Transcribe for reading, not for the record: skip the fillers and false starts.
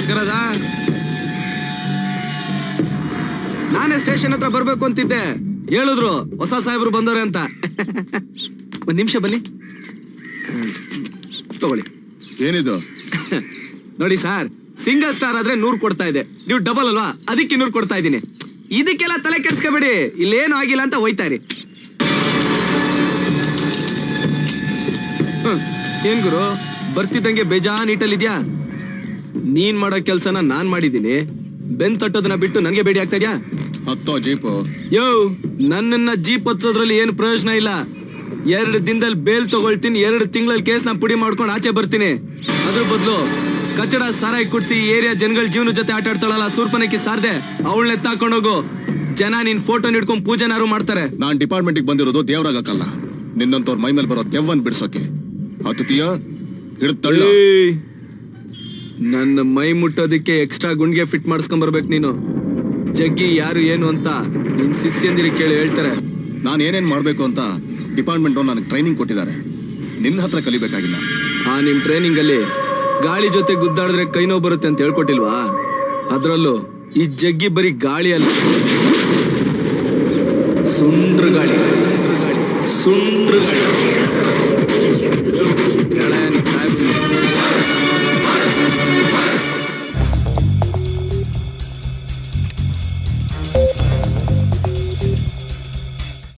ನಮಸ್ಕಾರ ಸರ್. ನಾನೇ ಸ್ಟೇಷನ್ ಹತ್ರ ಬರ್ಬೇಕು ಅಂತಿದ್ದೆ, ಹೇಳಿದ್ರು ಹೊಸ ಸಾಹೇಬ್ರು ಬಂದವ್ರೆ ಅಂತ. ಒಂದ್ ನಿಮಿಷ ಬನ್ನಿ, ತಗೊಳ್ಳಿ. ಏನಿದು? ನೋಡಿ ಸರ್, ಸಿಂಗಲ್ ಸ್ಟಾರ್ ಆದ್ರೆ 100 ಕೊಡ್ತಾ ಇದೆ, ನೀವು ಡಬಲ್ ಅಲ್ವಾ, ಅದಕ್ಕೆ 200 ಕೊಡ್ತಾ ಇದ್ದೀನಿ. ಇದಕ್ಕೆಲ್ಲ ತಲೆ ಕೆಡ್ಸ್ಕೊಬೇಡಿ, ಇಲ್ಲೇನು ಆಗಿಲ್ಲ ಅಂತ ಹೋಯ್ತಾ ಇರಿ. ಏನ್ ಗುರು ಬರ್ತಿದ್ದಂಗೆ ಬೇಜಾನ್ ಇಟ್ಟಲ್ಲಿದ್ಯಾ? ನೀನ್ ಮಾಡೋ ಕೆಲ್ಸನ ನಾನ್ ಮಾಡಿದೀನಿ, ಬೆನ್ ತಟ್ಟೋದನ್ನ ಬಿಟ್ಟು ನನ್ಗೆ ಬೇಡಿ ಆಗ್ತಾ ಇದ್ಯಾ? ಹತ್ತೋ ಜೀಪು. ಯೋ, ನನ್ನನ್ನ ಜೀಪ್ ಹತ್ಸೋದ್ರಲ್ಲಿ ಏನು ಪ್ರಯೋಜನ ಇಲ್ಲ. 2 ದಿನದಲ್ಲಿ ಬೇಲ್ ತಗೊಳ್ತೀನಿ, 2 ತಿಂಗಳಲ್ಲಿ ಕೇಸ್ನ ಪುಡಿ ಮಾಡ್ಕೊಂಡು ಆಚೆ ಬರ್ತೀನಿ. ಅದ್ರ ಬದಲು ಕಚಡ ಸಾರಾಯಿ ಕುಡ್ಸಿ ಏರಿಯಾ ಜನಗಳ ಜೀವನ ಜೊತೆ ಆಟ ಆಡ್ತಾಳಲ್ಲ ಸೂರ್ಪನಕ್ಕಿ ಸಾರ್ದೆ, ಅವಳನ್ನ ಎತ್ತಾಕೊಂಡೋಗು. ಜನ ನಿನ್ ಫೋಟೋ ಹಿಡ್ಕೊಂಡ್ ಪೂಜೆನಾರು ಮಾಡ್ತಾರೆ. ನಾನ್ ಡಿಪಾರ್ಟ್ಮೆಂಟ್ ಬಂದಿರೋದು ದೇವ್ರಾಗಕ್ಕಲ್ಲ, ನಿನ್ನಂತವ್ರ ಮೈ ಮೇಲೆ ಬರೋ ದೆವ್ವನ್ ಬಿಡ್ಸೋಕೆ. ಹತ್ತತೀಯ ಹಿಡ್ತಳ್ಳ. ನನ್ನ ಮೈ ಮುಟ್ಟೋದಿಕ್ಕೆ ಎಕ್ಸ್ಟ್ರಾ ಗುಂಡ್ಗೆ ಫಿಟ್ ಮಾಡಿಸ್ಕೊಂಡ್ ಬರ್ಬೇಕು ನೀನು. ಜಗ್ಗಿ ಯಾರು ಏನು ಅಂತ ನಿನ್ ಶಿಷ್ಯಂದಿರಿ ಕೇಳಿ ಹೇಳ್ತಾರೆ. ನಾನು ಏನೇನ್ ಮಾಡ್ಬೇಕು ಅಂತ ಡಿಪಾರ್ಟ್ಮೆಂಟ್ ನನಗೆ ಟ್ರೈನಿಂಗ್ ಕೊಟ್ಟಿದ್ದಾರೆ, ನಿನ್ನ ಹತ್ರ ಕಲಿಬೇಕಾಗಿಲ್ಲ. ನಿಮ್ ಟ್ರೈನಿಂಗ್ ಅಲ್ಲಿ ಗಾಳಿ ಜೊತೆ ಗುದ್ದಾಡಿದ್ರೆ ಕೈ ನೋವು ಬರುತ್ತೆ ಅಂತ ಹೇಳ್ಕೊಟ್ಟಿಲ್ವಾ? ಅದ್ರಲ್ಲೂ ಈ ಜಗ್ಗಿ ಬರೀ ಗಾಳಿ ಅಲ್ಲ, ಸುಂಡ್ರ ಗಾಳಿ.